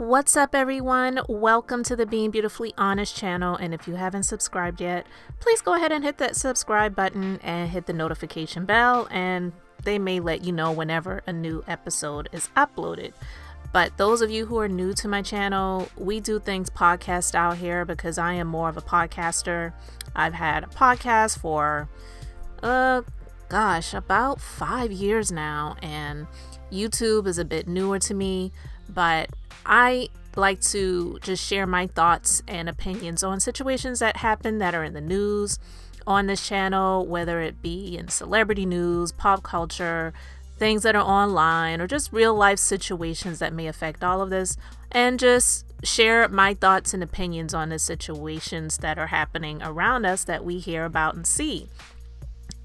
What's up, everyone? Welcome to the Being Beautifully Honest channel, and if you haven't subscribed yet, please go ahead and hit that subscribe button and hit the notification bell, and they may let you know whenever a new episode is uploaded. But those of you who are new to my channel, we do things podcast out here because I am more of a podcaster. I've had a podcast for about 5 years now, and YouTube is a bit newer to me, but I like to just share my thoughts and opinions on situations that happen that are in the news on this channel, whether it be in celebrity news, pop culture, things that are online, or just real life situations that may affect all of this, and just share my thoughts and opinions on the situations that are happening around us that we hear about and see.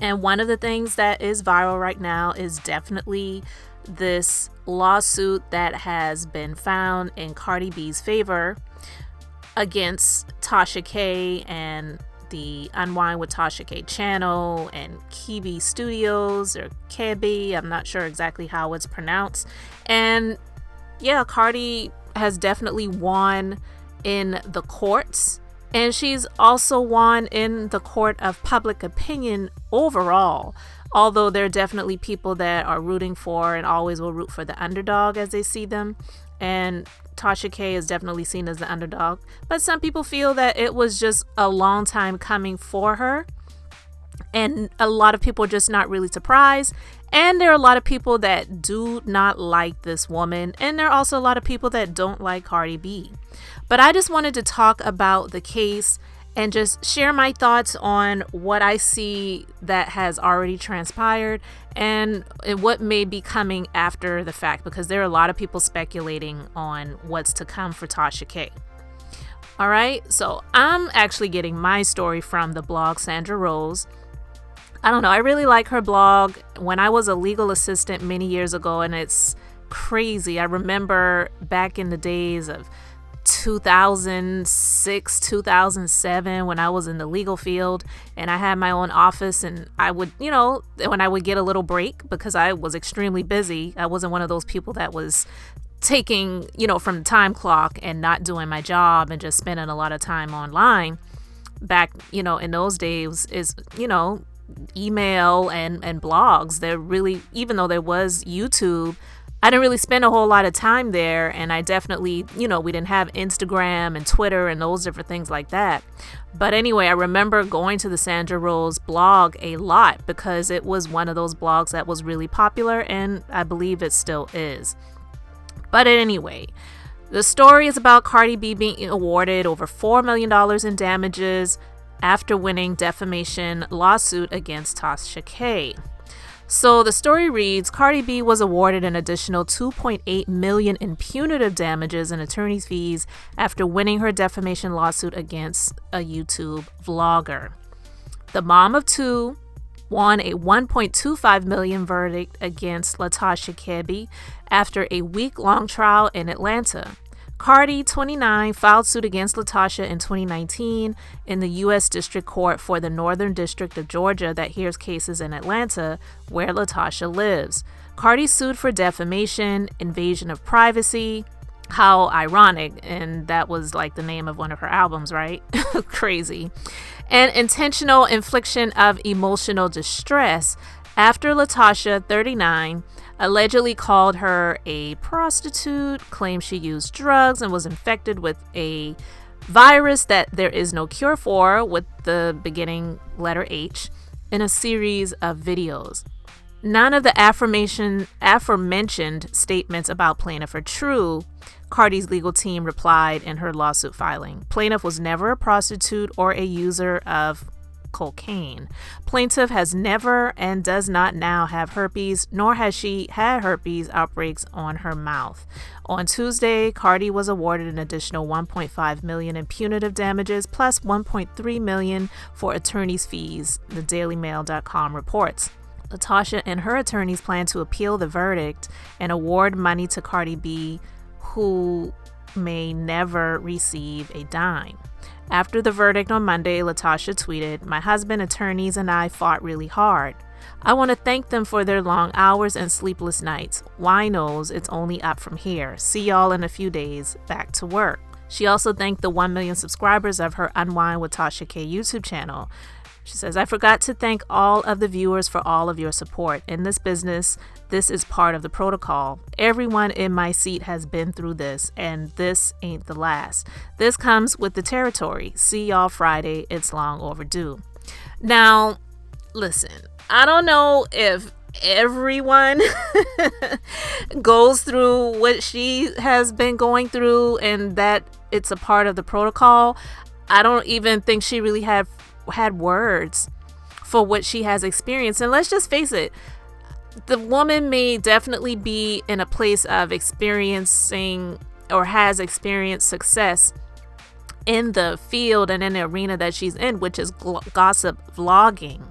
And one of the things that is viral right now is definitely this lawsuit that has been found in Cardi B's favor against Tasha K and the Unwind with Tasha K channel and Kibi Studios, or Kebi, I'm not sure exactly how it's pronounced. And yeah, Cardi has definitely won in the courts, and she's also won in the court of public opinion overall. Although there are definitely people that are rooting for and always will root for the underdog as they see them. And Tasha K is definitely seen as the underdog. But some people feel that it was just a long time coming for her. And a lot of people are just not really surprised. And there are a lot of people that do not like this woman. And there are also a lot of people that don't like Cardi B. But I just wanted to talk about the case and just share my thoughts on what I see that has already transpired and what may be coming after the fact, because there are a lot of people speculating on what's to come for Tasha K. All right, so I'm actually getting my story from the blog Sandra Rose. I don't know, I really like her blog. When I was a legal assistant many years ago, and it's crazy, I remember back in the days of 2006, 2007, when I was in the legal field and I had my own office, and I would, when I would get a little break, because I was extremely busy, I wasn't one of those people that was taking, from the time clock and not doing my job and just spending a lot of time online. Back, in those days is, email and blogs. They're really, even though there was YouTube, I didn't really spend a whole lot of time there, and I definitely, we didn't have Instagram and Twitter and those different things like that. But anyway, I remember going to the Sandra Rose blog a lot because it was one of those blogs that was really popular, and I believe it still is. But anyway, the story is about Cardi B being awarded over $4 million in damages after winning defamation lawsuit against Tasha K. So the story reads, Cardi B was awarded an additional $2.8 million in punitive damages and attorney's fees after winning her defamation lawsuit against a YouTube vlogger. The mom of two won a $1.25 million verdict against LaTasha Kebi after a week-long trial in Atlanta. Cardi, 29, filed suit against LaTasha in 2019 in the U.S. District Court for the Northern District of Georgia that hears cases in Atlanta, where LaTasha lives. Cardi sued for defamation, invasion of privacy. How ironic, and that was like the name of one of her albums, right? Crazy. And intentional infliction of emotional distress after LaTasha, 39, allegedly called her a prostitute, claimed she used drugs and was infected with a virus that there is no cure for, with the beginning letter H, in a series of videos. None of the aforementioned statements about plaintiff are true, Cardi's legal team replied in her lawsuit filing. Plaintiff was never a prostitute or a user of cocaine. Plaintiff has never and does not now have herpes, nor has she had herpes outbreaks on her mouth. On Tuesday, Cardi was awarded an additional $1.5 million in punitive damages plus $1.3 million for attorney's fees, the dailymail.com reports. LaTasha and her attorneys plan to appeal the verdict and award money to Cardi B, who may never receive a dime. After the verdict on Monday, LaTasha tweeted, "My husband, attorneys, and I fought really hard. I want to thank them for their long hours and sleepless nights. Why knows it's only up from here. See y'all in a few days. Back to work. She also thanked the 1 million subscribers of her Unwind with Tasha K YouTube channel. She says, I forgot to thank all of the viewers for all of your support. In this business, this is part of the protocol. Everyone in my seat has been through this, and this ain't the last. This comes with the territory. See y'all Friday. It's long overdue. Now, listen, I don't know if everyone goes through what she has been going through and that it's a part of the protocol. I don't even think she really had words for what she has experienced. And let's just face it, the woman may definitely be in a place of experiencing or has experienced success in the field and in the arena that she's in, which is gossip vlogging.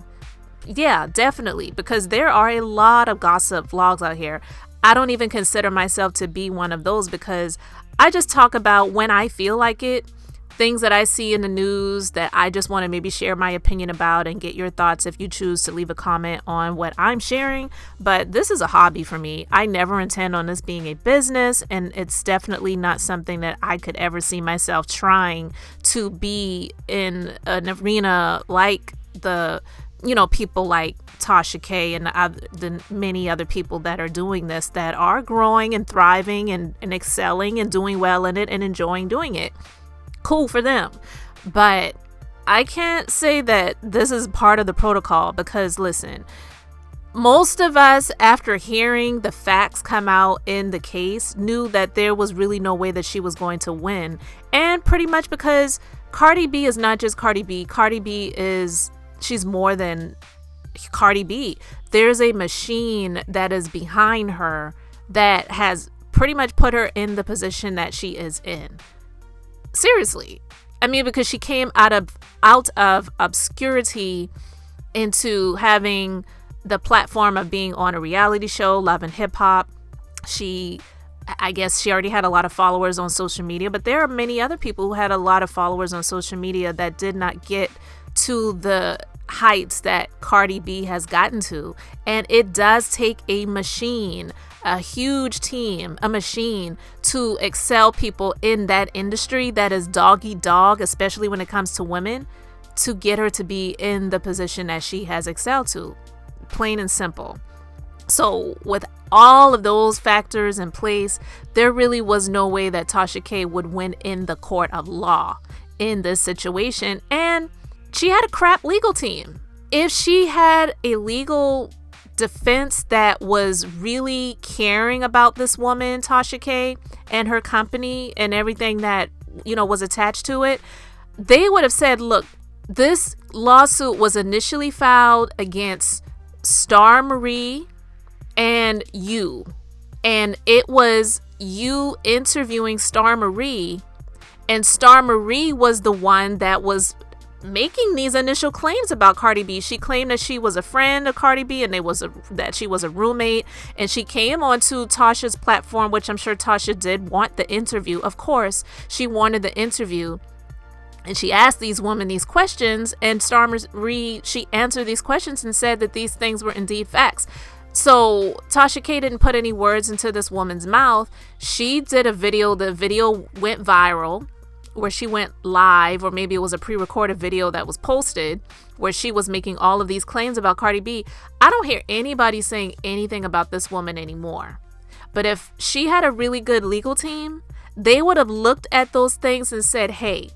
Yeah, definitely, because there are a lot of gossip vlogs out here. I don't even consider myself to be one of those because I just talk about when I feel like it, things that I see in the news that I just want to maybe share my opinion about and get your thoughts if you choose to leave a comment on what I'm sharing. But this is a hobby for me. I never intend on this being a business, and it's definitely not something that I could ever see myself trying to be in an arena like the people like Tasha K and the many other people that are doing this, that are growing and thriving and excelling and doing well in it and enjoying doing it. Cool for them. But I can't say that this is part of the protocol because, listen, most of us, after hearing the facts come out in the case, knew that there was really no way that she was going to win. And pretty much because Cardi B is not just Cardi B. Cardi B she's more than Cardi B. There's a machine that is behind her that has pretty much put her in the position that she is in. Seriously. I mean, because she came out of obscurity into having the platform of being on a reality show, Love and Hip Hop. I guess she already had a lot of followers on social media, but there are many other people who had a lot of followers on social media that did not get to the heights that Cardi B has gotten to. And it does take a machine, a huge team, a machine to excel people in that industry that is dog eat dog, especially when it comes to women, to get her to be in the position that she has excelled to. Plain and simple. So with all of those factors in place, there really was no way that Tasha K would win in the court of law in this situation. And she had a crap legal team. If she had a legal defense that was really caring about this woman, Tasha K, and her company and everything that, was attached to it, they would have said, look, this lawsuit was initially filed against Star Marie and you. And it was you interviewing Star Marie, and Star Marie was the one that was making these initial claims about Cardi B. She claimed that she was a friend of Cardi B and that she was a roommate, and she came onto Tasha's platform, which I'm sure Tasha did want the interview. Of course, she wanted the interview, and she asked these women these questions, and Star Marie, she answered these questions and said that these things were indeed facts. So Tasha K didn't put any words into this woman's mouth. She did a video. The video went viral, where she went live, or maybe it was a pre-recorded video that was posted where she was making all of these claims about Cardi B. I don't hear anybody saying anything about this woman anymore. But if she had a really good legal team, they would have looked at those things and said, hey,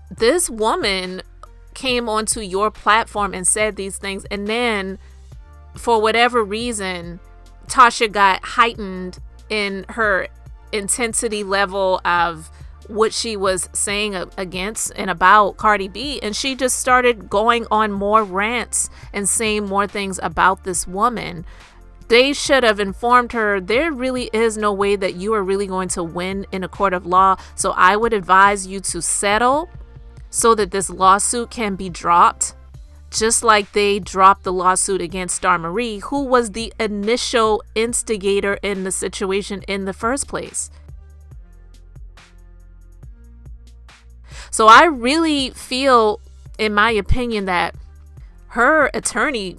this woman came onto your platform and said these things, and then for whatever reason, Tasha got heightened in her intensity level of what she was saying against and about Cardi B, and she just started going on more rants and saying more things about this woman. They should have informed her there really is no way that you are really going to win in a court of law, so I would advise you to settle so that this lawsuit can be dropped, just like they dropped the lawsuit against Star Marie, who was the initial instigator in the situation in the first place. So I really feel, in my opinion, that her attorney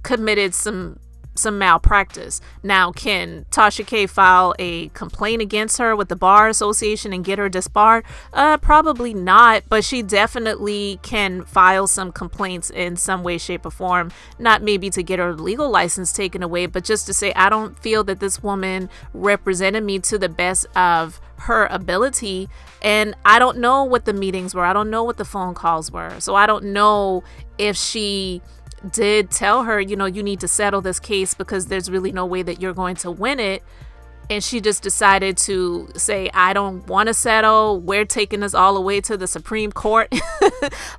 committed some malpractice. Now, can Tasha K file a complaint against her with the Bar Association and get her disbarred? Probably not, but she definitely can file some complaints in some way, shape, or form. Not maybe to get her legal license taken away, but just to say, I don't feel that this woman represented me to the best of her ability. And I don't know what the meetings were. I don't know what the phone calls were. So I don't know if she did tell her, you need to settle this case because there's really no way that you're going to win it. And she just decided to say, I don't want to settle. We're taking this all the way to the Supreme Court.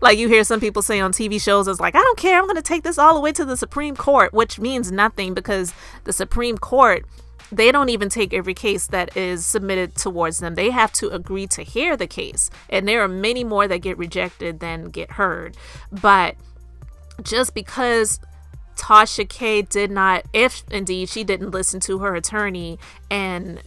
Like you hear some people say on TV shows, it's like, I don't care. I'm going to take this all the way to the Supreme Court, which means nothing because the Supreme Court, they don't even take every case that is submitted towards them. They have to agree to hear the case. And there are many more that get rejected than get heard. But just because Tasha K did not, if indeed she didn't listen to her attorney and,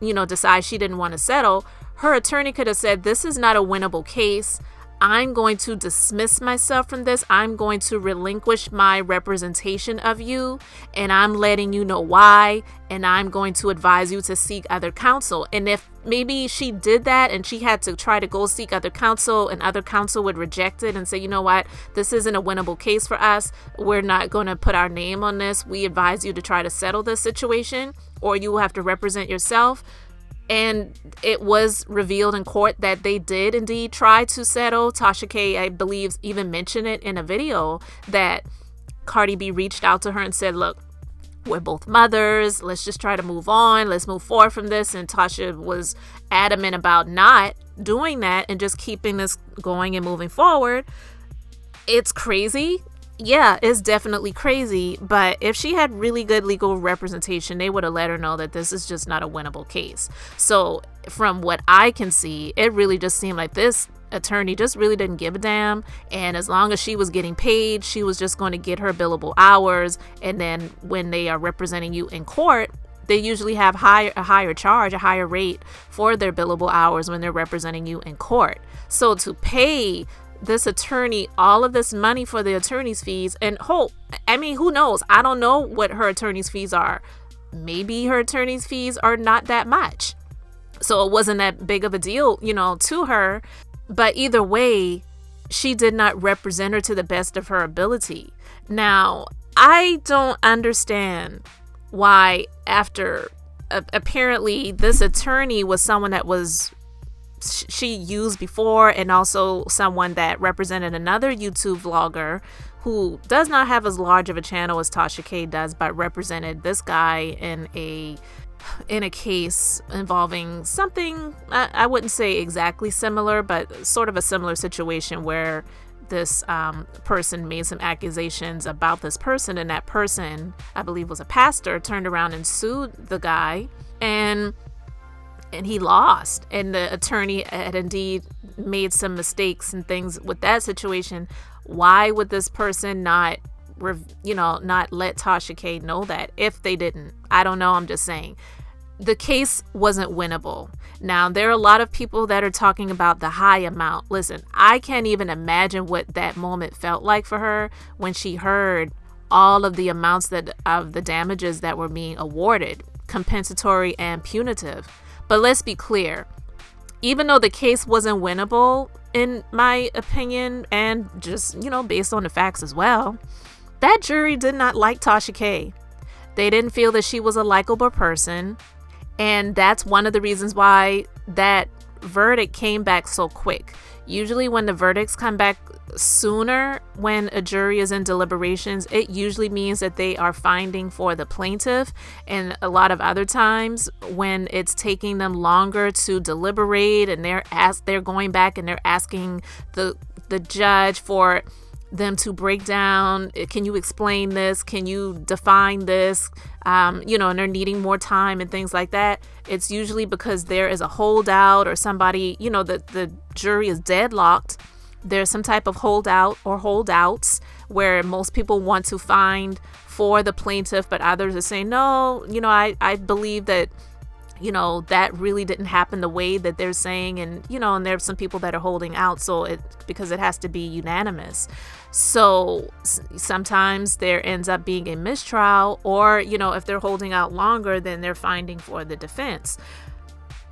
decide she didn't want to settle, her attorney could have said, this is not a winnable case. I'm going to dismiss myself from this. I'm going to relinquish my representation of you, and I'm letting you know why, and I'm going to advise you to seek other counsel. And if maybe she did that and she had to try to go seek other counsel and other counsel would reject it and say, you know what, this isn't a winnable case for us. We're not going to put our name on this. We advise you to try to settle this situation, or you will have to represent yourself. And it was revealed in court that they did indeed try to settle. Tasha K, I believe, even mentioned it in a video that Cardi B reached out to her and said, look, we're both mothers. Let's just try to move on. Let's move forward from this. And Tasha was adamant about not doing that and just keeping this going and moving forward. It's crazy. Yeah, it's definitely crazy. But if she had really good legal representation, they would have let her know that this is just not a winnable case. So from what I can see, it really just seemed like this attorney just really didn't give a damn. And as long as she was getting paid, she was just going to get her billable hours. And then when they are representing you in court, they usually have a higher rate for their billable hours when they're representing you in court. So to pay this attorney all of this money for the attorney's fees, and who knows? I don't know what her attorney's fees are. Maybe her attorney's fees are not that much, so it wasn't that big of a deal, to her. But either way, she did not represent her to the best of her ability. Now, I don't understand why after apparently this attorney was someone that she used before, and also someone that represented another YouTube vlogger who does not have as large of a channel as Tasha K does, but represented this guy in a case involving something, I wouldn't say exactly similar, but sort of a similar situation where this person made some accusations about this person, and that person, I believe was a pastor, turned around and sued the guy, and he lost. And the attorney had indeed made some mistakes and things with that situation. Why would this person not let Tasha K know that? If they didn't, I don't know. I'm just saying the case wasn't winnable. Now, there are a lot of people that are talking about the high amount. Listen, I can't even imagine what that moment felt like for her when she heard all of the amounts of the damages that were being awarded, compensatory and punitive. But let's be clear, even though the case wasn't winnable, in my opinion, and just, based on the facts as well, that jury did not like Tasha K. They didn't feel that she was a likable person. And that's one of the reasons why that verdict came back so quick. Usually when the verdicts come back sooner, when a jury is in deliberations, it usually means that they are finding for the plaintiff. And a lot of other times when it's taking them longer to deliberate, and they're going back and they're asking the judge for them to break down, can you explain this, can you define this, and they're needing more time and things like that. It's usually because there is a holdout, or somebody, the jury is deadlocked. There's some type of holdout or holdouts where most people want to find for the plaintiff, but others are saying, no, I believe that that really didn't happen the way that they're saying. And, and there's some people that are holding out. Because it has to be unanimous. So sometimes there ends up being a mistrial, or, if they're holding out longer, then they're finding for the defense.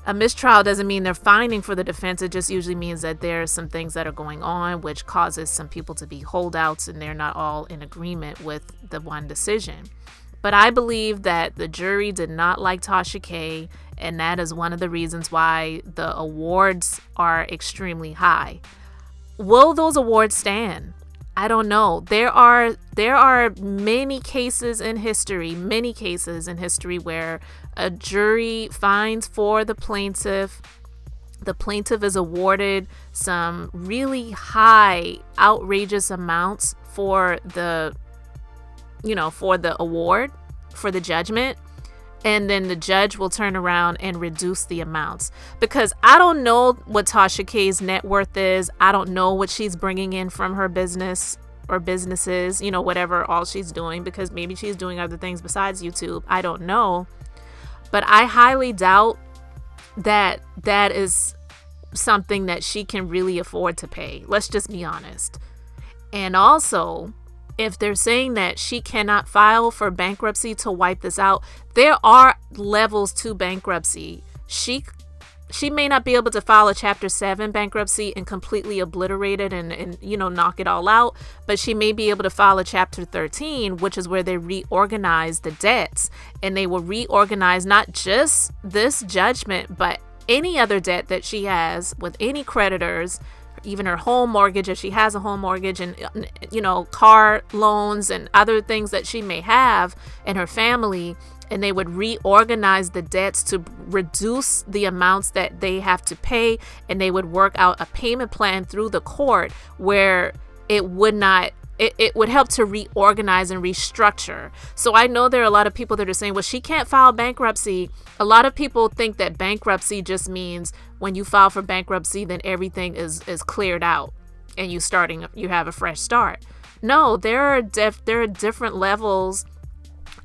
A mistrial doesn't mean they're finding for the defense. It just usually means that there are some things that are going on, which causes some people to be holdouts, and they're not all in agreement with the one decision. But I believe that the jury did not like Tasha K, and that is one of the reasons why the awards are extremely high. Will those awards stand? I don't know. There are many cases in history where a jury finds for the plaintiff. The plaintiff is awarded some really high, outrageous amounts for the award, for the judgment. And then the judge will turn around and reduce the amounts. Because I don't know what Tasha K's net worth is. I don't know what she's bringing in from her business or businesses, whatever all she's doing, because maybe she's doing other things besides YouTube. I don't know. But I highly doubt that that is something that she can really afford to pay. Let's just be honest. And also, if they're saying that she cannot file for bankruptcy to wipe this out, there are levels to bankruptcy. She may not be able to file a Chapter 7 bankruptcy and completely obliterate it and knock it all out, but she may be able to file a Chapter 13, which is where they reorganize the debts, and they will reorganize not just this judgment, but any other debt that she has with any creditors, even her home mortgage, if she has a home mortgage, and car loans and other things that she may have in her family. And they would reorganize the debts to reduce the amounts that they have to pay, and they would work out a payment plan through the court where it would help to reorganize and restructure. So I know there are a lot of people that are saying, well, she can't file bankruptcy. A lot of people think that bankruptcy just means when you file for bankruptcy, then everything is cleared out and you have a fresh start. No, there are different levels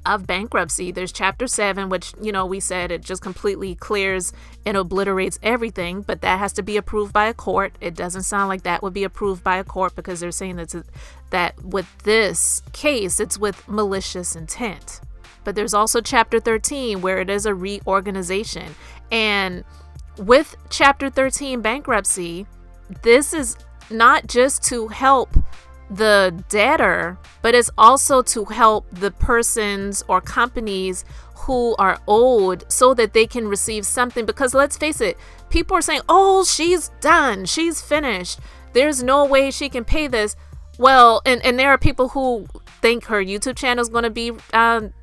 of bankruptcy. There's Chapter 7, which, we said it just completely clears and obliterates everything, but that has to be approved by a court. It doesn't sound like that would be approved by a court, because they're saying that with this case, it's with malicious intent. But there's also Chapter 13, where it is a reorganization. And with Chapter 13 bankruptcy, this is not just to help the debtor, but it's also to help the persons or companies who are owed, so that they can receive something. Because let's face it, people are saying, oh, she's done, she's finished, there's no way she can pay this. Well, and there are people who think her YouTube channel is going to be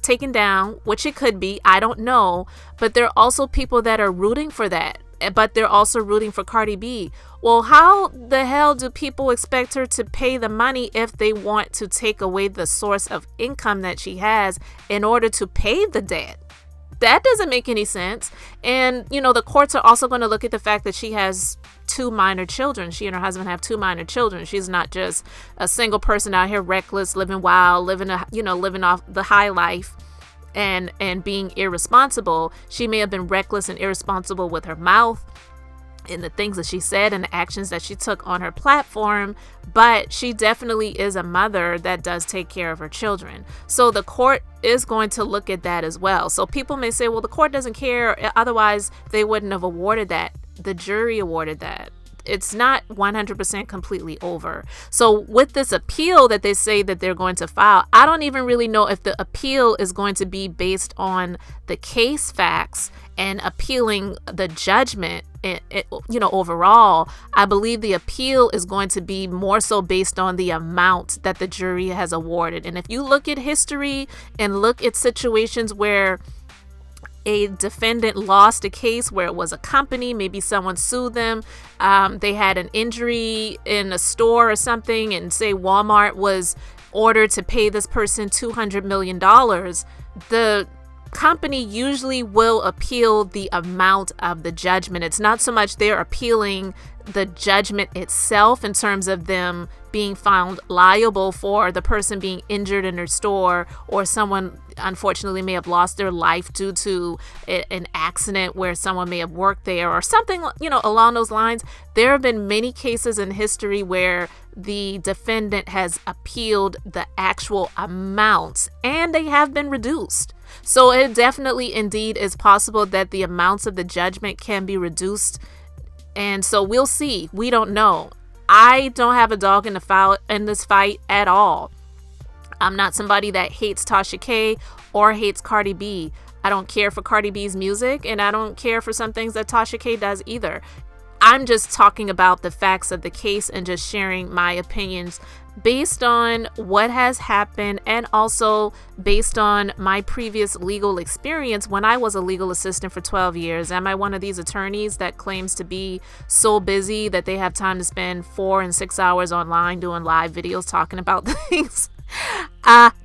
taken down, which it could be, I don't know. But there are also people that are rooting for that, but they're also rooting for Cardi B. Well, how the hell do people expect her to pay the money if they want to take away the source of income that she has in order to pay the debt? That doesn't make any sense. And, the courts are also going to look at the fact that she has 2 minor children. She and her husband have 2 minor children. She's not just a single person out here reckless, living wild, living off the high life and being irresponsible. She may have been reckless and irresponsible with her mouth and the things that she said and the actions that she took on her platform, but she definitely is a mother that does take care of her children. So the court is going to look at that as well. So people may say, well, the court doesn't care, otherwise they wouldn't have awarded that. The jury awarded that. It's not 100% completely over. So with this appeal that they say that they're going to file, I don't even really know if the appeal is going to be based on the case facts and appealing the judgment. Overall, I believe the appeal is going to be more so based on the amount that the jury has awarded. And if you look at history and look at situations where a defendant lost a case, where it was a company, maybe someone sued them, they had an injury in a store or something, and say Walmart was ordered to pay this person $200 million, the company usually will appeal the amount of the judgment. It's not so much they're appealing the judgment itself in terms of them being found liable for the person being injured in their store, or someone unfortunately may have lost their life due to an accident where someone may have worked there or something, along those lines. There have been many cases in history where the defendant has appealed the actual amounts and they have been reduced. So it definitely indeed is possible that the amounts of the judgment can be reduced. And so we'll see. We don't know. I don't have a dog in this fight at all. I'm not somebody that hates Tasha K or hates Cardi B. I don't care for Cardi B's music, and I don't care for some things that Tasha K does either. I'm just talking about the facts of the case and just sharing my opinions based on what has happened, and also based on my previous legal experience when I was a legal assistant for 12 years. Am I one of these attorneys that claims to be so busy that they have time to spend 4 and 6 hours online doing live videos talking about things?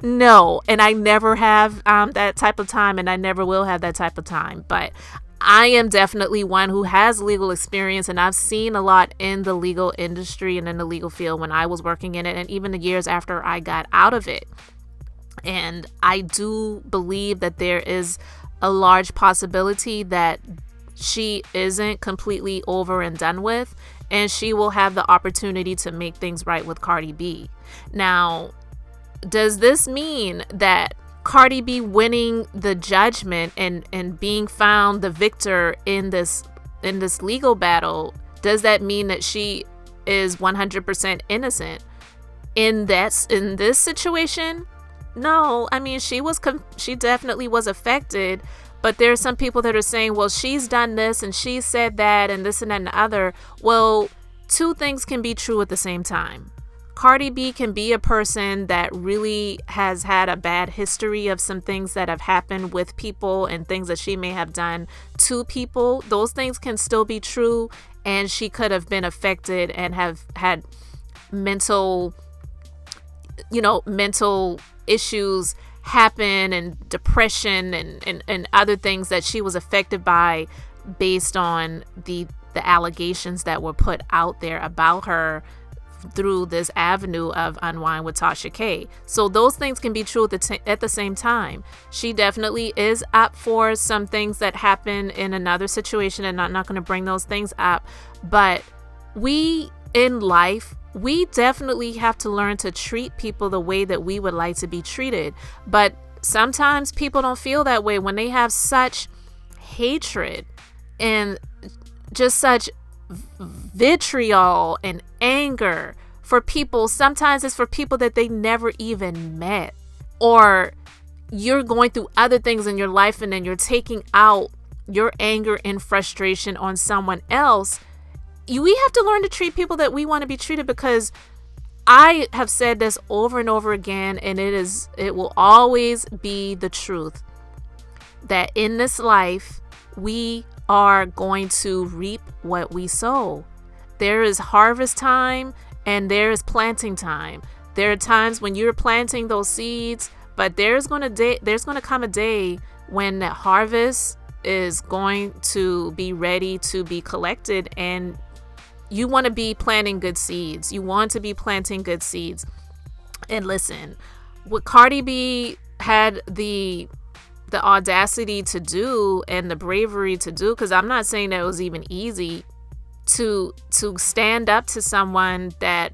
No, and I never have that type of time, and I never will have that type of time. But I am definitely one who has legal experience, and I've seen a lot in the legal industry and in the legal field when I was working in it, and even the years after I got out of it. And I do believe that there is a large possibility that she isn't completely over and done with, and she will have the opportunity to make things right with Cardi B. Now, does this mean that Cardi B winning the judgment and being found the victor in this legal battle, does that mean that she is 100% innocent in this situation? No, I mean, she definitely was affected, but there are some people that are saying, well, she's done this and she said that and this and that and the other. Well, two things can be true at the same time. Cardi B can be a person that really has had a bad history of some things that have happened with people and things that she may have done to people. Those things can still be true, and she could have been affected and have had mental issues happen, and depression and other things that she was affected by based on the allegations that were put out there about her through this avenue of Unwind with Tasha K. So those things can be true at the same time. She definitely is up for some things that happen in another situation, and I'm not going to bring those things up. But we in life, we definitely have to learn to treat people the way that we would like to be treated. But sometimes people don't feel that way when they have such hatred and just such vitriol and anger for people. Sometimes it's for people that they never even met, or you're going through other things in your life and then you're taking out your anger and frustration on someone else. We have to learn to treat people that we want to be treated, because I have said this over and over again, and it will always be the truth, that in this life we are going to reap what we sow. There is harvest time and there is planting time. There are times when you're planting those seeds, but there's going to come a day when the harvest is going to be ready to be collected, and you want to be planting good seeds. You want to be planting good seeds. And listen, what Cardi B had the audacity to do and the bravery to do, because I'm not saying that it was even easy to stand up to someone that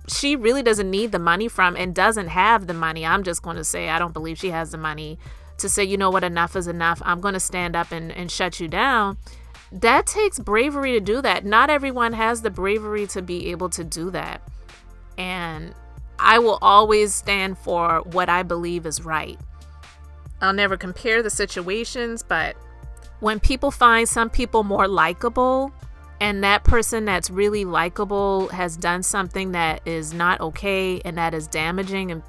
she really doesn't need the money from and doesn't have the money. I'm just going to say I don't believe she has the money to say, you know what, enough is enough. I'm going to stand up and shut you down. That takes bravery to do that. Not everyone has the bravery to be able to do that. And I will always stand for what I believe is right. I'll never compare the situations, but when people find some people more likable, and that person that's really likable has done something that is not okay and that is damaging, and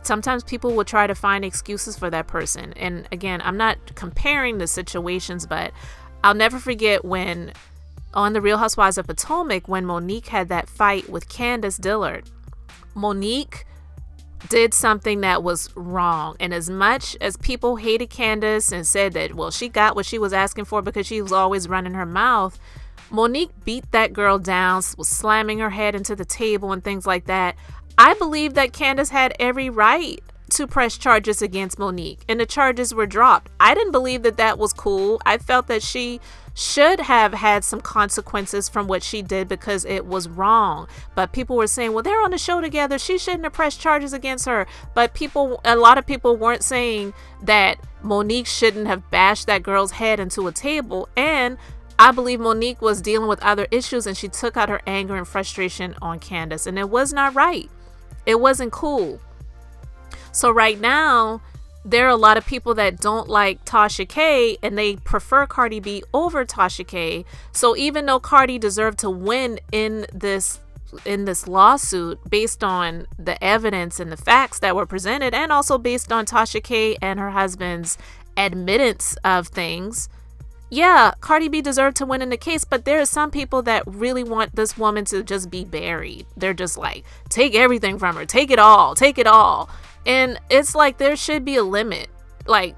sometimes people will try to find excuses for that person. And again, I'm not comparing the situations, but I'll never forget when on The Real Housewives of Potomac, when Monique had that fight with Candace Dillard. Monique did something that was wrong. And as much as people hated Candace and said that, well, she got what she was asking for because she was always running her mouth, Monique beat that girl down, was slamming her head into the table and things like that. I believe that Candace had every right to press charges against Monique, and the charges were dropped. I didn't believe that that was cool. I felt that she should have had some consequences from what she did because it was wrong. But people were saying, well, they're on the show together, she shouldn't have pressed charges against her. But a lot of people weren't saying that Monique shouldn't have bashed that girl's head into a table. And I believe Monique was dealing with other issues, and she took out her anger and frustration on Candace, and it was not right. It wasn't cool. So right now, there are a lot of people that don't like Tasha K, and they prefer Cardi B over Tasha K. So even though Cardi deserved to win in this lawsuit based on the evidence and the facts that were presented, and also based on Tasha K and her husband's admittance of things, yeah, Cardi B deserved to win in the case. But there are some people that really want this woman to just be buried. They're just like, take everything from her, take it all. And it's like, there should be a limit. Like,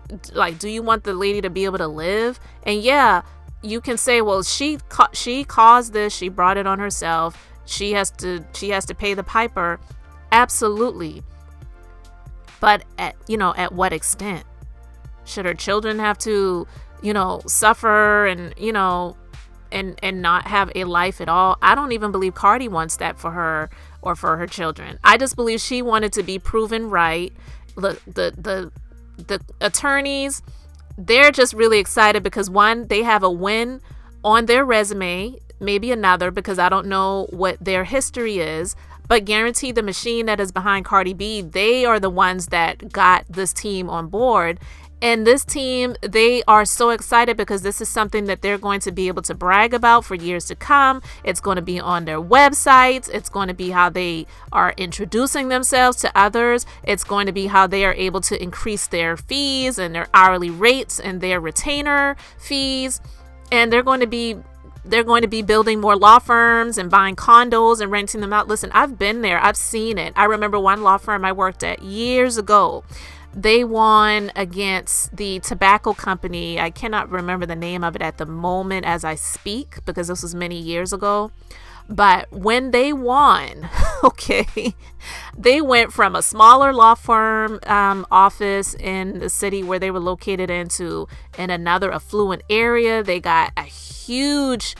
do you want the lady to be able to live? And yeah, you can say, well, she caused this, she brought it on herself, she has to pay the piper. Absolutely. But at what extent? Should her children have to, suffer and, and not have a life at all? I don't even believe Cardi wants that for her or for her children. I just believe she wanted to be proven right. The attorneys, they're just really excited because, one, they have a win on their resume, maybe another, because I don't know what their history is, but guarantee the machine that is behind Cardi B, they are the ones that got this team on board. And this team, they are so excited because this is something that they're going to be able to brag about for years to come. It's going to be on their websites. It's going to be how they are introducing themselves to others. It's going to be how they are able to increase their fees and their hourly rates and their retainer fees. And they're going to be building more law firms and buying condos and renting them out. Listen, I've been there. I've seen it. I remember one law firm I worked at years ago. They won against the tobacco company. I cannot remember the name of it at the moment as I speak because this was many years ago. But when they won, okay, they went from a smaller law firm office in the city where they were located in another affluent area. They got a huge,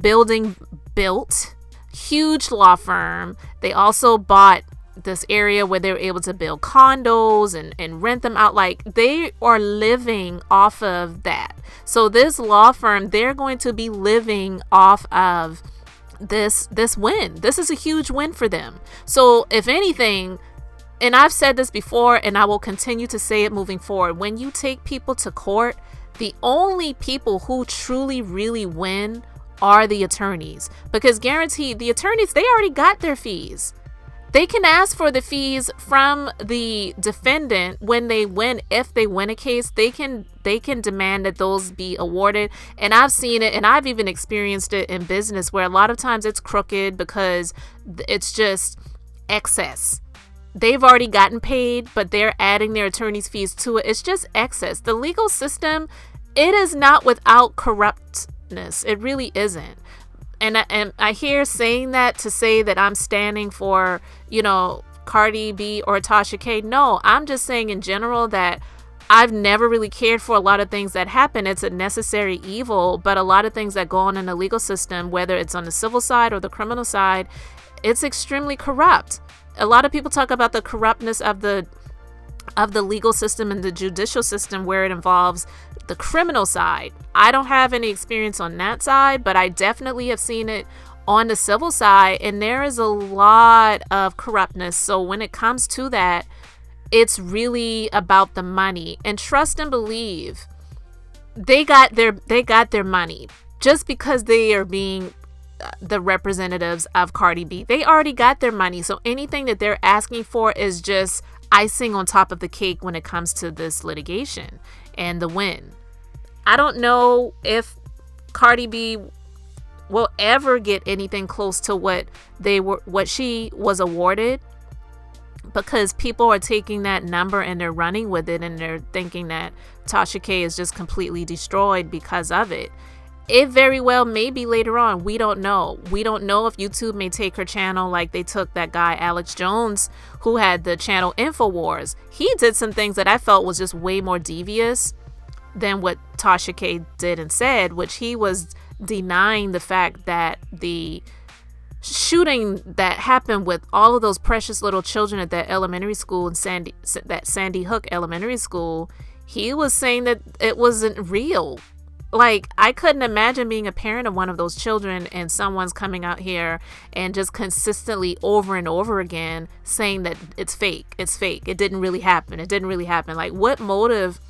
building built, huge law firm. They also bought this area where they were able to build condos and rent them out. Like, they are living off of that. So this law firm, they're going to be living off of this win. This is a huge win for them. So if anything, and I've said this before and I will continue to say it moving forward, when you take people to court, the only people who truly really win are the attorneys, because guaranteed the attorneys, they already got their fees. They can ask for the fees from the defendant when they win. If they win a case, they can demand that those be awarded. And I've seen it, and I've even experienced it in business where a lot of times it's crooked because it's just excess. They've already gotten paid, but they're adding their attorney's fees to it. It's just excess. The legal system, it is not without corruptness. It really isn't. And I hear saying that to say that I'm standing for, Cardi B or Tasha K. No, I'm just saying in general that I've never really cared for a lot of things that happen. It's a necessary evil, but a lot of things that go on in the legal system, whether it's on the civil side or the criminal side, it's extremely corrupt. A lot of people talk about the corruptness of the legal system and the judicial system where it involves the criminal side. I don't have any experience on that side, but I definitely have seen it on the civil side, and there is a lot of corruptness. So when it comes to that, it's really about the money. And trust and believe, they got their money just because they are being the representatives of Cardi B. They already got their money. So anything that they're asking for is just icing on top of the cake when it comes to this litigation and the win. I don't know if Cardi B will ever get anything close to what she was awarded, because people are taking that number and they're running with it, and they're thinking that Tasha K is just completely destroyed because of it. It very well may be later on. We don't know. We don't know if YouTube may take her channel like they took that guy Alex Jones, who had the channel InfoWars. He did some things that I felt was just way more devious than what Tasha K did and said, which he was denying the fact that the shooting that happened with all of those precious little children at that elementary school in Sandy Hook Elementary School, he was saying that it wasn't real. Like, I couldn't imagine being a parent of one of those children and someone's coming out here and just consistently over and over again saying that it's fake. It's fake. It didn't really happen. It didn't really happen. Like, what motive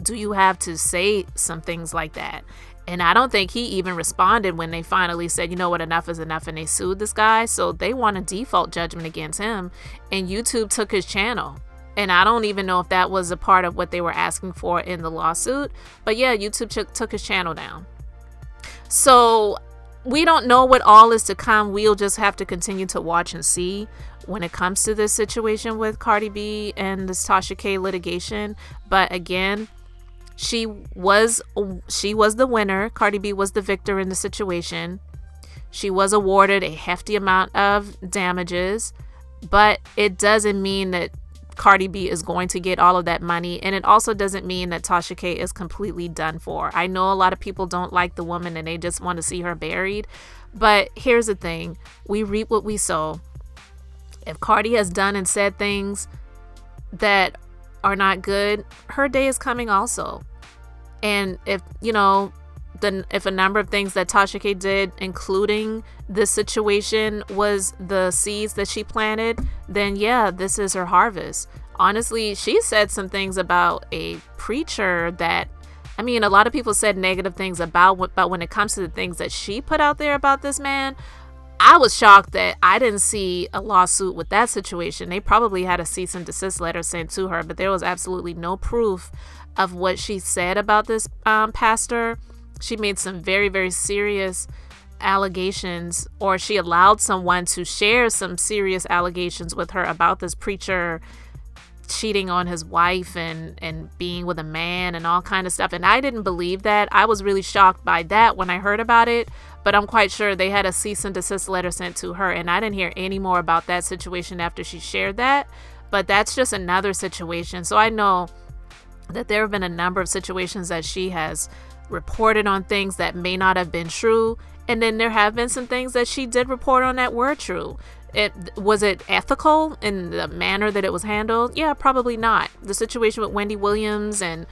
do you have to say some things like that? And I don't think he even responded when they finally said, you know what, enough is enough, and they sued this guy. So they won a default judgment against him, and YouTube took his channel. And I don't even know if that was a part of what they were asking for in the lawsuit. But yeah, YouTube took his channel down. So we don't know what all is to come. We'll just have to continue to watch and see when it comes to this situation with Cardi B and this Tasha K litigation. But again, she was the winner. Cardi B was the victor in the situation. She was awarded a hefty amount of damages, but it doesn't mean that Cardi B is going to get all of that money, and it also doesn't mean that Tasha K is completely done for. I know a lot of people don't like the woman and they just want to see her buried, but here's the thing: we reap what we sow. If Cardi has done and said things that are not good, her day is coming also. And if if a number of things that Tasha K did, including this situation, was the seeds that she planted, then yeah, this is her harvest. Honestly, she said some things about a preacher that, I mean, a lot of people said negative things about, but when it comes to the things that she put out there about this man, I was shocked that I didn't see a lawsuit with that situation. They probably had a cease and desist letter sent to her, but there was absolutely no proof of what she said about this pastor. She made some very, very serious allegations, or she allowed someone to share some serious allegations with her about this preacher cheating on his wife and being with a man and all kind of stuff. And I didn't believe that. I was really shocked by that when I heard about it, but I'm quite sure they had a cease and desist letter sent to her, and I didn't hear any more about that situation after she shared that. But that's just another situation. So I know that there have been a number of situations that she has reported on things that may not have been true, and then there have been some things that she did report on that were true. Was it ethical in the manner that it was handled? Yeah, probably not. The situation with Wendy Williams and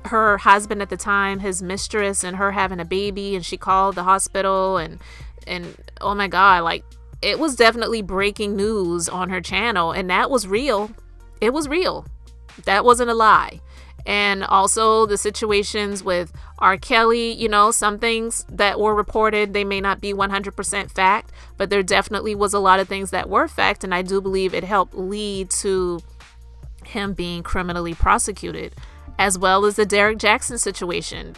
her husband at the time, his mistress, and her having a baby, and she called the hospital, and oh my god, like, it was definitely breaking news on her channel, and that was real. It was real. That wasn't a lie. And also the situations with R. Kelly, some things that were reported, they may not be 100% fact, but there definitely was a lot of things that were fact, and I do believe it helped lead to him being criminally prosecuted, as well as the Derek Jackson situation.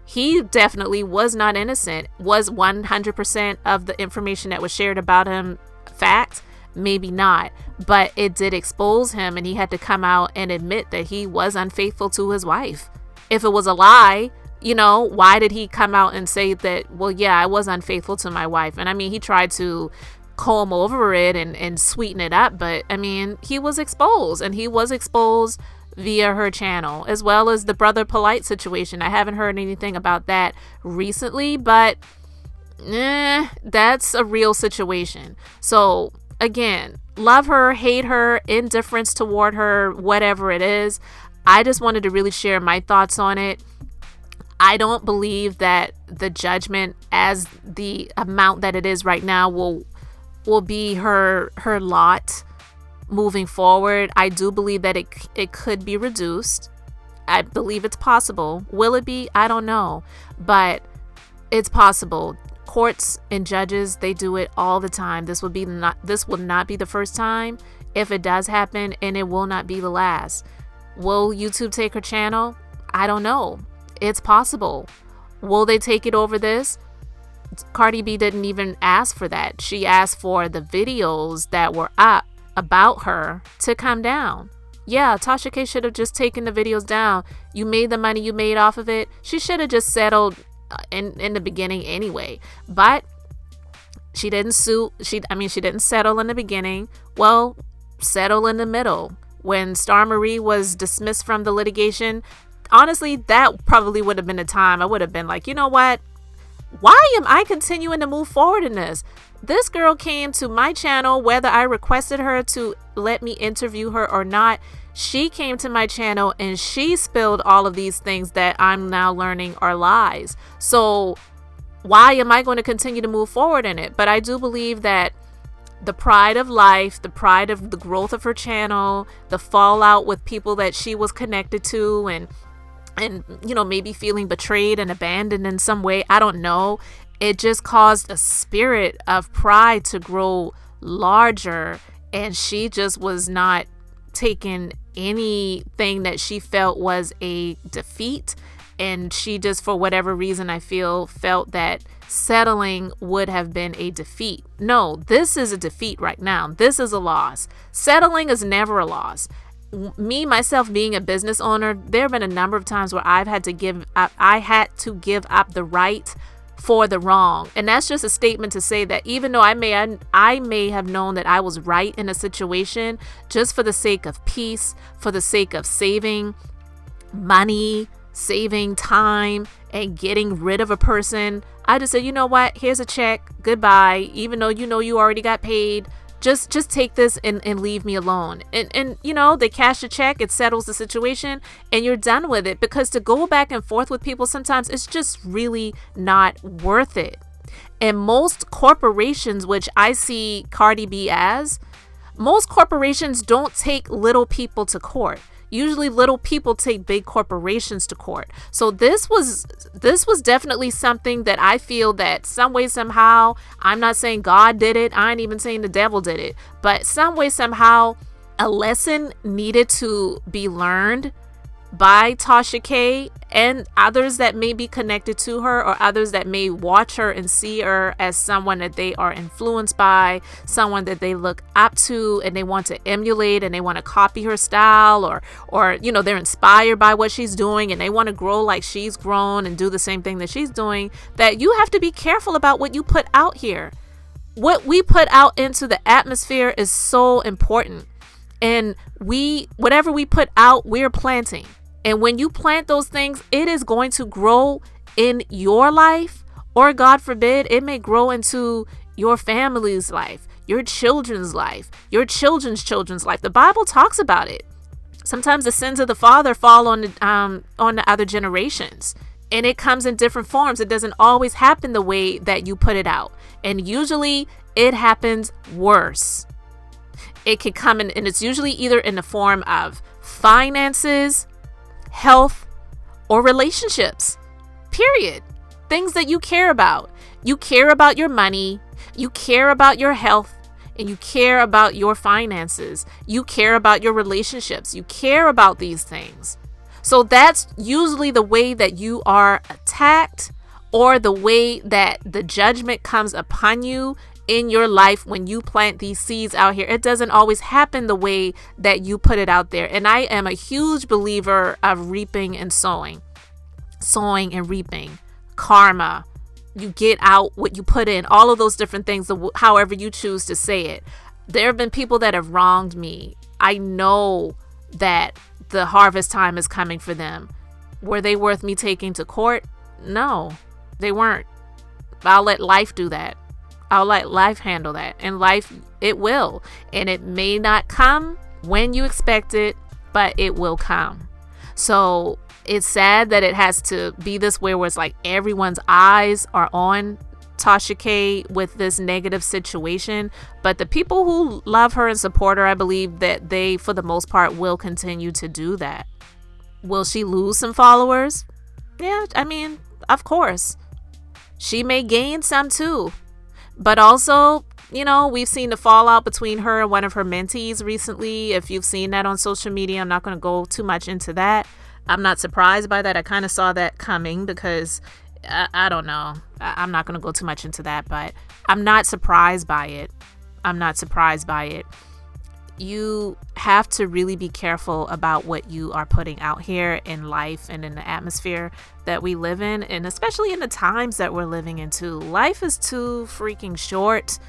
He definitely was not innocent. Was 100% of the information that was shared about him fact? Maybe not, but it did expose him, and he had to come out and admit that he was unfaithful to his wife. If it was a lie, why did he come out and say that, well, yeah, I was unfaithful to my wife? And I mean, he tried to comb over it and sweeten it up, but I mean, he was exposed, and he was exposed via her channel, as well as the Brother Polite situation. I haven't heard anything about that recently, but that's a real situation. So again, love her, hate her, indifference toward her, whatever it is, I just wanted to really share my thoughts on it. I don't believe that the judgment, as the amount that it is right now, will be her lot moving forward. I do believe that it could be reduced. I believe it's possible. Will it be? I don't know, but it's possible. Courts and judges, they do it all the time. This will not be the first time if it does happen, and it will not be the last. Will YouTube take her channel? I don't know. It's possible. Will they take it over this? Cardi B didn't even ask for that. She asked for the videos that were up about her to come down. Yeah, Tasha K should have just taken the videos down. You made the money you made off of it. She should have just settled in the beginning anyway. But she didn't sue. She didn't settle in the beginning. Well, settle in the middle. When Star Marie was dismissed from the litigation, honestly, that probably would have been the time I would have been like, you know what? Why am I continuing to move forward in this? This girl came to my channel, whether I requested her to let me interview her or not. She came to my channel and she spilled all of these things that I'm now learning are lies. So why am I going to continue to move forward in it? But I do believe that the pride of life, the pride of the growth of her channel, the fallout with people that she was connected to, and maybe feeling betrayed and abandoned in some way, I don't know. It just caused a spirit of pride to grow larger, and she just was not taking anything that she felt was a defeat. And she just, for whatever reason, I felt that settling would have been a defeat. No, this is a defeat right now. This is a loss. Settling is never a loss. Me, myself, being a business owner, there have been a number of times where I had to give up the right for the wrong. And that's just a statement to say that even though I may have known that I was right in a situation, just for the sake of peace, for the sake of saving money, saving time, and getting rid of a person, I just said, you know what, here's a check, goodbye. Even though you already got paid, just take this and leave me alone. And they cash the check, it settles the situation, and you're done with it. Because to go back and forth with people sometimes, it's just really not worth it. And most corporations, which I see Cardi B as, most corporations don't take little people to court. Usually little people take big corporations to court. So this was definitely something that I feel that some way, somehow, I'm not saying God did it. I ain't even saying the devil did it. But some way, somehow, a lesson needed to be learned by Tasha K and others that may be connected to her, or others that may watch her and see her as someone that they are influenced by, someone that they look up to and they want to emulate and they want to copy her style, or they're inspired by what she's doing and they want to grow like she's grown and do the same thing that she's doing. That you have to be careful about what you put out here. What we put out into the atmosphere is so important. And whatever we put out, we're planting. And when you plant those things, it is going to grow in your life, or God forbid, it may grow into your family's life, your children's life, your children's children's life. The Bible talks about it. Sometimes the sins of the father fall on the other generations, and it comes in different forms. It doesn't always happen the way that you put it out. And usually it happens worse. It can come in, and it's usually either in the form of finances, health, or relationships, period. Things that you care about. You care about your money, you care about your health, and you care about your finances. You care about your relationships. You care about these things. So that's usually the way that you are attacked, or the way that the judgment comes upon you in your life when you plant these seeds out here. It doesn't always happen the way that you put it out there. And I am a huge believer of reaping and sowing and reaping, karma. You get out what you put in, all of those different things, however you choose to say it. There have been people that have wronged me. I know that the harvest time is coming for them. Were they worth me taking to court? No, they weren't. I'll let life do that. I'll let life handle that. And life, it will. And it may not come when you expect it, but it will come. So it's sad that it has to be this way, where it's like everyone's eyes are on Tasha K with this negative situation. But the people who love her and support her, I believe that they, for the most part, will continue to do that. Will she lose some followers? Yeah, I mean, of course. She may gain some too. But also, we've seen the fallout between her and one of her mentees recently. If you've seen that on social media, I'm not going to go too much into that. I'm not surprised by that. I kind of saw that coming because I don't know. I'm not going to go too much into that, but I'm not surprised by it. you have to really be careful about what you are putting out here in life and in the atmosphere that we live in, and especially in the times that we're living into. Life is too freaking short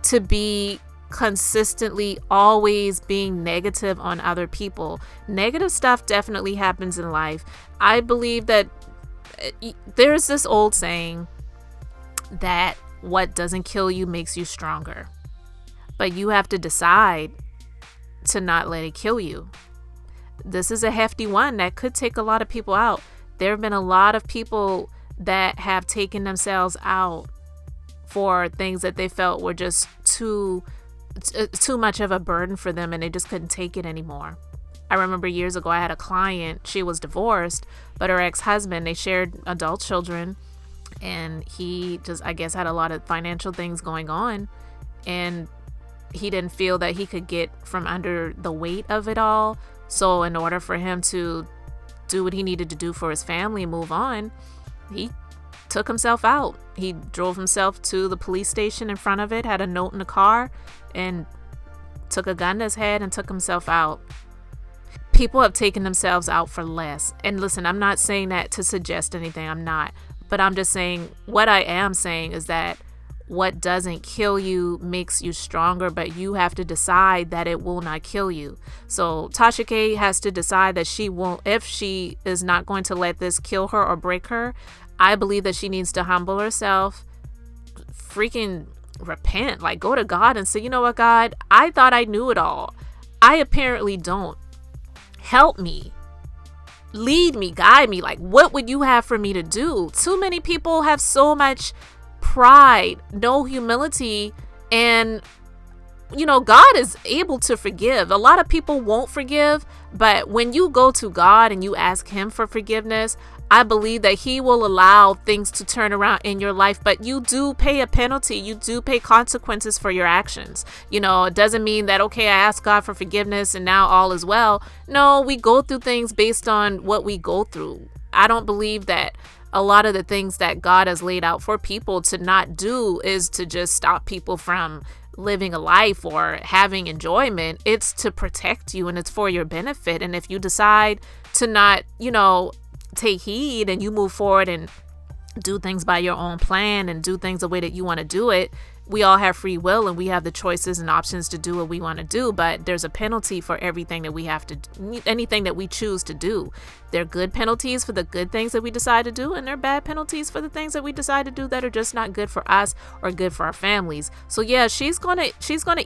to be consistently always being negative on other people. Negative stuff definitely happens in life. I believe that there's this old saying that what doesn't kill you makes you stronger. But you have to decide to not let it kill you. This is a hefty one that could take a lot of people out. There have been a lot of people that have taken themselves out for things that they felt were just too much of a burden for them, and they just couldn't take it anymore. I remember years ago I had a client, she was divorced, but her ex-husband, they shared adult children, and he just, I guess, had a lot of financial things going on, and he didn't feel that he could get from under the weight of it all. So in order for him to do what he needed to do for his family and move on, he took himself out. He drove himself to the police station in front of it, had a note in the car, and took a gun to his head and took himself out. People have taken themselves out for less. And listen, I'm not saying that to suggest anything. I'm not. But I'm just saying, what I am saying is that what doesn't kill you makes you stronger, but you have to decide that it will not kill you. So Tasha K has to decide that she won't, if she is not going to let this kill her or break her, I believe that she needs to humble herself, freaking repent, like go to God and say, you know what, God, I thought I knew it all. I apparently don't. Help me. Lead me, guide me. Like, what would you have for me to do? Too many people have so much pride, no humility, and God is able to forgive. A lot of people won't forgive, but when you go to God and you ask him for forgiveness, I believe that he will allow things to turn around in your life, but you do pay a penalty. You do pay consequences for your actions. It doesn't mean that, okay, I asked God for forgiveness and now all is well. No, we go through things based on what we go through. I don't believe that a lot of the things that God has laid out for people to not do is to just stop people from living a life or having enjoyment. It's to protect you and it's for your benefit. And if you decide to not, take heed and you move forward and do things by your own plan and do things the way that you want to do it, we all have free will and we have the choices and options to do what we want to do, but there's a penalty for everything that we have to, anything that we choose to do. There are good penalties for the good things that we decide to do, and there are bad penalties for the things that we decide to do that are just not good for us or good for our families. So yeah, she's gonna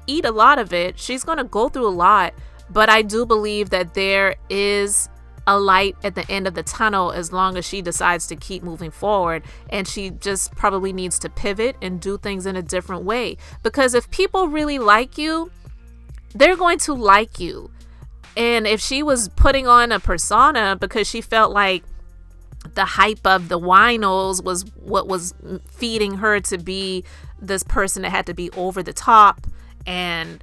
eat a lot of it. She's gonna go through a lot, but I do believe that there is a light at the end of the tunnel as long as she decides to keep moving forward, and she just probably needs to pivot and do things in a different way, because if people really like you, they're going to like you. And if she was putting on a persona because she felt like the hype of the winos was what was feeding her to be this person that had to be over the top and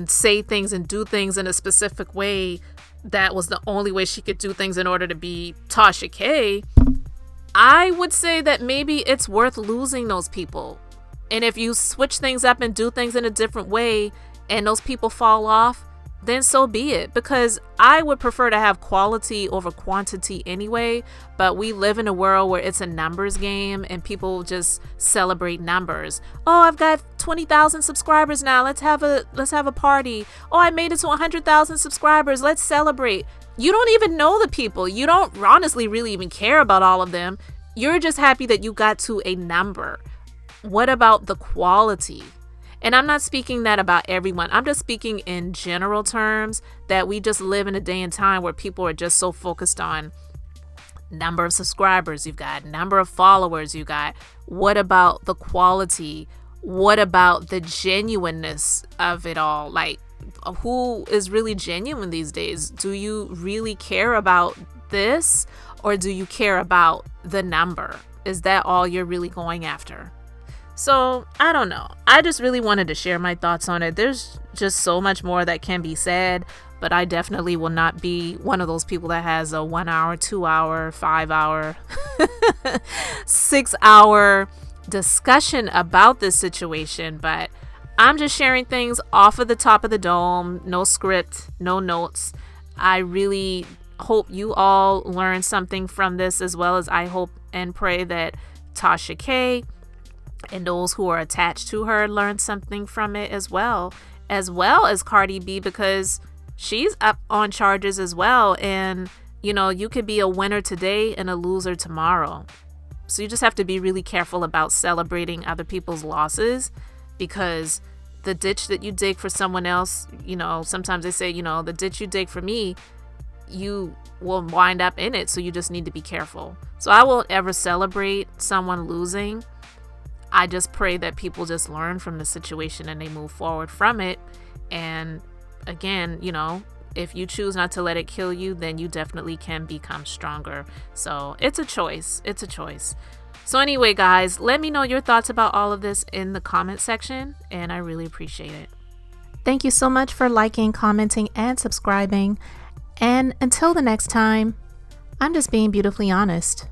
say things and do things in a specific way, that was the only way she could do things in order to be Tasha K, I would say that maybe it's worth losing those people. And if you switch things up and do things in a different way and those people fall off, then so be it, because I would prefer to have quality over quantity anyway. But we live in a world where it's a numbers game and people just celebrate numbers. Oh, I've got 20,000 subscribers now. Let's have a party. Oh, I made it to 100,000 subscribers. Let's celebrate. You don't even know the people. You don't honestly really even care about all of them. You're just happy that you got to a number. What about the quality? And I'm not speaking that about everyone. I'm just speaking in general terms, that we just live in a day and time where people are just so focused on number of subscribers you've got, number of followers you got. What about the quality? What about the genuineness of it all? Like, who is really genuine these days? Do you really care about this, or do you care about the number? Is that all you're really going after? So I don't know. I just really wanted to share my thoughts on it. There's just so much more that can be said, but I definitely will not be one of those people that has a 1 hour, 2 hour, 5 hour, 6 hour discussion about this situation. But I'm just sharing things off of the top of the dome, no script, no notes. I really hope you all learn something from this, as well as I hope and pray that Tasha K and those who are attached to her learn something from it as well as Cardi B, because she's up on charges as well. And, you could be a winner today and a loser tomorrow. So you just have to be really careful about celebrating other people's losses, because the ditch that you dig for someone else, sometimes they say, the ditch you dig for me, you will wind up in it. So you just need to be careful. So I won't ever celebrate someone losing. I just pray that people just learn from the situation and they move forward from it. And again, if you choose not to let it kill you, then you definitely can become stronger. So it's a choice. It's a choice. So anyway, guys, let me know your thoughts about all of this in the comment section, and I really appreciate it. Thank you so much for liking, commenting, and subscribing. And until the next time, I'm just being beautifully honest.